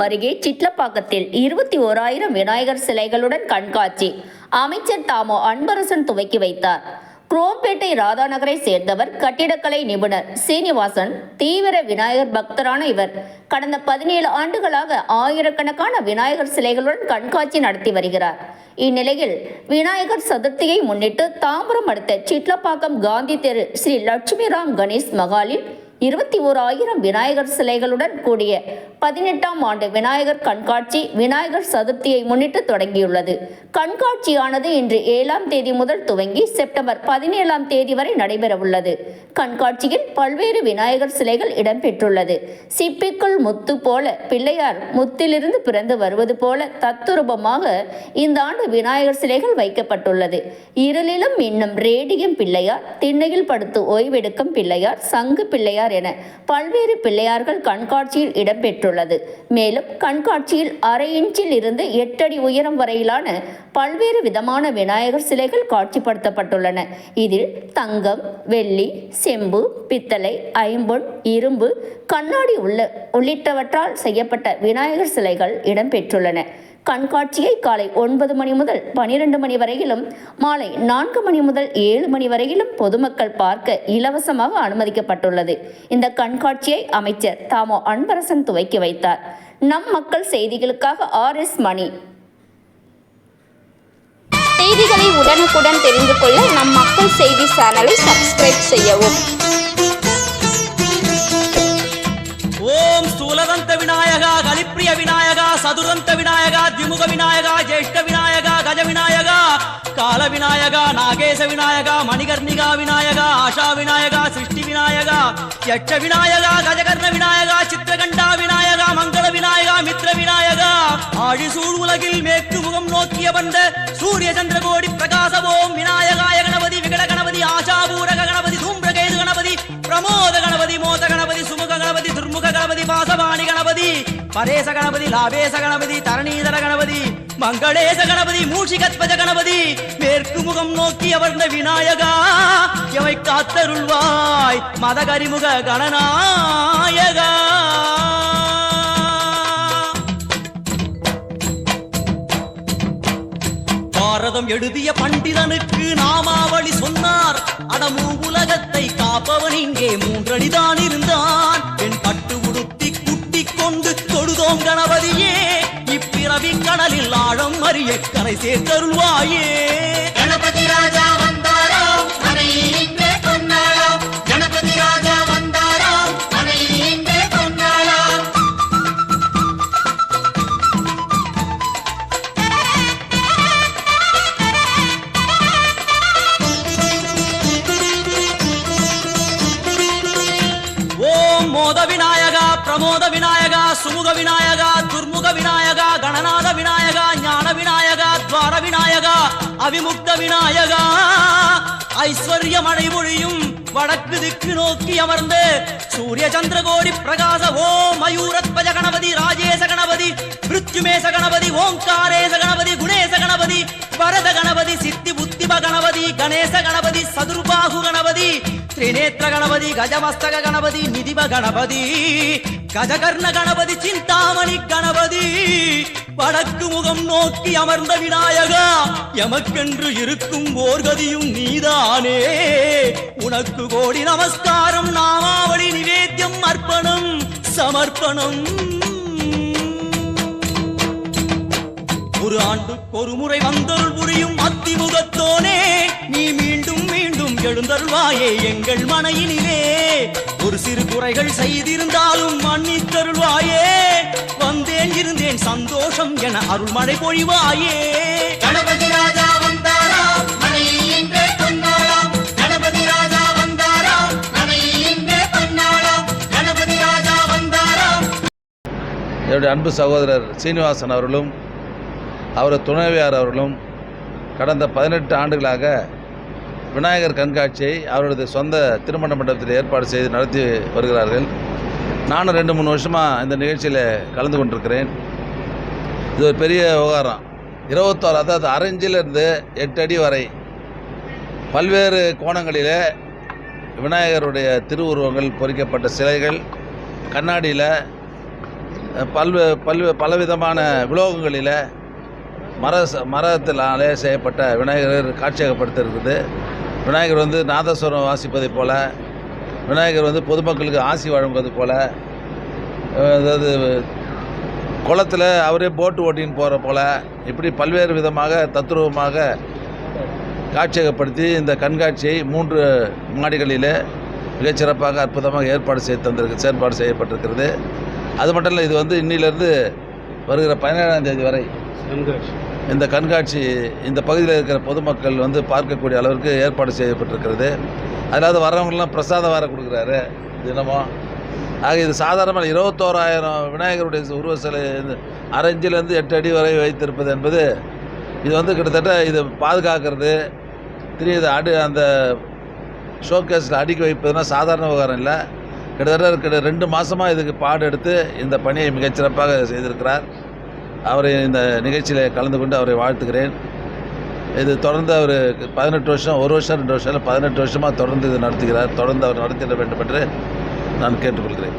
அருகே சிட்லப்பாக்கத்தில் 21,000 விநாயகர் சிலைகளுடன் கண்காட்சி அமைச்சர் தாமோ அன்பரசன் துவக்கி வைத்தார். குரோம்பேட்டை ராதாநகரை சேர்ந்தவர் கட்டிடக்கலை நிபுணர் சீனிவாசன். தீவிர விநாயகர் பக்தரான இவர் கடந்த 17 ஆண்டுகளாக ஆயிரக்கணக்கான விநாயகர் சிலைகளுடன் கண்காட்சி நடத்தி வருகிறார். இந்நிலையில் விநாயகர் சதுர்த்தியை முன்னிட்டு தாம்பரம் அடுத்த சிட்லப்பாக்கம் காந்தி தெரு ஸ்ரீ லட்சுமிராம் கணேஷ் மகாலில் 21,000 விநாயகர் சிலைகளுடன் கூடிய 18ஆம் ஆண்டு விநாயகர் கண்காட்சி விநாயகர் சதுர்த்தியை முன்னிட்டு தொடங்கியுள்ளது. கண்காட்சியானது இன்று 7ஆம் தேதி முதல் துவங்கி செப்டம்பர் 17ஆம் தேதி வரை நடைபெறவுள்ளது. கண்காட்சியில் பல்வேறு விநாயகர் சிலைகள் இடம்பெற்றுள்ளது. சிப்பிக்குள் முத்து போல பிள்ளையார் முத்திலிருந்து பிறந்து வருவது போல தத்துரூபமாக இந்த ஆண்டு விநாயகர் சிலைகள் வைக்கப்பட்டுள்ளது. இருளிலும் இன்னும் ரேடியம் பிள்ளையார், திண்ணையில் படுத்து ஓய்வெடுக்கும் பிள்ளையார், சங்கு பிள்ளையார் என பல்வேறு பிள்ளையார்கள் கண்காட்சியில் இடம்பெற்றுள்ளது. மேலும் கண்காட்சியில் 1/2 இன்ச்சில் இருந்து 8 அடி உயரம் வரையிலான பல்வேறு விதமான விநாயகர் சிலைகள் காட்சிப்படுத்தப்பட்டுள்ளன. இதில் தங்கம், வெள்ளி, செம்பு, பித்தளை, ஐம்பொன், இரும்பு, கண்ணாடி உள்ளிட்டவற்றால் செய்யப்பட்ட விநாயகர் சிலைகள் இடம்பெற்றுள்ளன. கண்காட்சியை காலை 9 மணி முதல் 12 மணி வரையிலும், மாலை 4 மணி முதல் 7 மணி வரையிலும் பொதுமக்கள் பார்க்க இலவசமாக அனுமதிக்கப்பட்டுள்ளது. இந்த கண்காட்சியை அமைச்சர் தாமோ அன்பரசன் துவக்கி வைத்தார். நம் மக்கள் செய்திகளுக்காக RS மணி. செய்திகளை உடனுக்குடன் தெரிந்து கொள்ள நம் மக்கள் செய்தி சேனலை சப்ஸ்கிரைப் செய்யவும். ஓம் ஸ்தூலதந்த விநாயகா, கலிப்பிரிய விநாயகா, சதுரந்த விநாயகா, திமுக விநாயகா, ஜேஷ்ட விநாயகா, கஜ விநாயகா, கால விநாயகா, நாகேச விநாயகா, மணிகர்ணிகா விநாயகா, ஆஷா விநாயகா, சிருஷ்டி விநாயகா, யட்ச விநாயகா, கஜகர்ண விநாயகா, சித்திரகண்டா விநாயகா, மங்கள விநாயகா, மித்ர விநாயகா, ஆழிசூழ் உலகில் மேற்கு முகம் நோக்கிய வந்த சூரிய சந்திரகோடி பிரகாசவோம் விநாயகாய கணபதி, விகட கணபதி, ஆஷாபூரக கணபதி, தூம்பிரகேது கணபதி, பிரமோத கணபதி, மோத கணபதி, சுமுக கணபதி, துர்முக கணபதி, பாசவாணி கணபதி, பரேச கணபதி, லாபேச கணபதி, தரணீதர கணபதி, மங்களேச கணபதி, மூஷிகத்வஜ கணபதி, மேற்கு முகம் நோக்கி அமர்ந்த விநாயகா எமை காத்தருள்வாய் மதகரிமுக கணநாயகா. பாரதம் எழுதிய பண்டிதனுக்கு நாமாவளி சொன்னார். அடமூ உலகத்தை காப்பவன் இங்கே 3 அடிதான் இருந்தான். என் பட்டு உடுத்தி குட்டி கொண்டு தொழுதோம் கணபதியே, இப்பிறவி கடலில் ஆழம் அறிய கரை சேர்த்தருள்வாயே. கணபதி ராஜா வந்தாரோ மனையிலே கொண்டாளோ, கணபதி ராஜா வந்தாரோ மனையிலே கொண்டாளோ. ஓம் மோத விநாயகா, பிரமோத விநாயகா, சுமுக விநாயகா, துர்முக விநாயகா, கணநாத விநாயகா, ஞான விநாயகா, துவார விநாயகா, அவிமுக்த விநாயகா, ஐஸ்வர்ய மழை பொழியும் வடக்கு திக்கு நோக்கி அமர்ந்து சூரிய சந்திரகோடி பிரகாச ஓம் மயூரத்வஜ கணபதி, ராஜேச கணபதி, மிருத்யுமேச கணபதி, ஓங்காரேச கணபதி, குணேச கணபதி, வரத கணபதி, சித்தி புத்திப கணபதி, கணேச கணபதி, சதுர்பாகு கணபதி, திரிநேத்திர கணபதி, கஜமஸ்தக கணபதி, நிதிப கணபதி, கஜகர்ண கணபதி, சிந்தாமணி கணபதி, வடக்கு முகம் நோக்கி அமர்ந்த விநாயகா எமக்கென்று இருக்கும் ஓர்கதியும் நீதானே. உனக்கு கோடி நமஸ்காரம், நாமாவளி நிவேத்தியம், அர்ப்பணம் சமர்ப்பணம். ஒரு ஆண்டுக்கு ஒரு முறை வந்தருள் புரியும் அத்திமுகத்தோனே, நீ மீண்டும் மீண்டும் எழுந்தருள்வாயே எங்கள் மனையினிலே. ஒரு சிறு குறைகள் செய்திருந்தாலும் மன்னித்தருள்வாயே. வந்தேன் இருந்தேன் சந்தோஷம் என அருள்மழை பொழிவாயே. கணபதி ராஜா வந்தாரோ மனையிலே கொண்டாளோ, கணபதி ராஜா வந்தாரோ மனையிலே கொண்டாளோ, கணபதி ராஜா வந்தாரோ. என்னுடைய அன்பு சகோதரர் சீனிவாசன் அவர்களும் அவரது துணைவியார் அவர்களும் கடந்த 18 ஆண்டுகளாக விநாயகர் கண்காட்சியை அவரது சொந்த திருமண மண்டபத்தில் ஏற்பாடு செய்து நடத்தி வருகிறார்கள். நானும் 2-3 வருஷமாக இந்த நிகழ்ச்சியில் கலந்து கொண்டிருக்கிறேன். இது ஒரு பெரிய விவகாரம். 21, அதாவது 1/2 இன்ச்சிலிருந்து 8 அடி வரை பல்வேறு கோணங்களில் விநாயகருடைய திருவுருவங்கள் பொறிக்கப்பட்ட சிலைகள் கண்ணாடியில் பலவிதமான விலோகங்களில் மரத்தினாலே செய்யப்பட்ட விநாயகர் காட்சியகப்படுத்திருக்குது. விநாயகர் வந்து நாதஸ்வரம் வாசிப்பதை போல், விநாயகர் வந்து பொதுமக்களுக்கு ஆசி வழங்குவது போல், அதாவது குளத்தில் அவரே போட்டு ஓட்டின்னு போகிற போல், இப்படி பல்வேறு விதமாக தத்ரூபமாக காட்சியகப்படுத்தி இந்த கண்காட்சியை 3 மாடிகளில் மிகச்சிறப்பாக அற்புதமாக ஏற்பாடு செய்யப்பட்டிருக்கிறது. அது மட்டும் இல்லை, இது வந்து இன்னிலிருந்து வருகிற 17ஆம் தேதி வரை இந்த கண்காட்சி இந்த பகுதியில் இருக்கிற பொதுமக்கள் வந்து பார்க்கக்கூடிய அளவிற்கு ஏற்பாடு செய்யப்பட்டிருக்கிறது. அதாவது வரவங்களாம் பிரசாதம் வேறு கொடுக்குறாரு தினமும். ஆக இது சாதாரணமாக 21,000 விநாயகருடைய உருவ சிலை 6 இன்ச்சிலேருந்து 8 அடி வரை வைத்திருப்பது என்பது இது வந்து கிட்டத்தட்ட இது பாதுகாக்கிறது, திரும்பி அந்த ஷோகேஸில் அடுக்கி வைப்பதுனா சாதாரண விவகாரம் இல்லை. கிட்டத்தட்ட 2 மாதமாக இதுக்கு பாடெடுத்து இந்த பணியை மிகச்சிறப்பாக செய்திருக்கிறார். அவரை இந்த நிகழ்ச்சியில் கலந்து கொண்டு அவரை வாழ்த்துக்கிறேன். இது தொடர்ந்து அவர் 18 வருஷம், 1 வருஷம் 2 வருஷம் இல்லை 18 வருஷமாக தொடர்ந்து இது நடத்துகிறார். தொடர்ந்து அவர் நடத்திட வேண்டும் என்று நான் கேட்டுக்கொள்கிறேன்.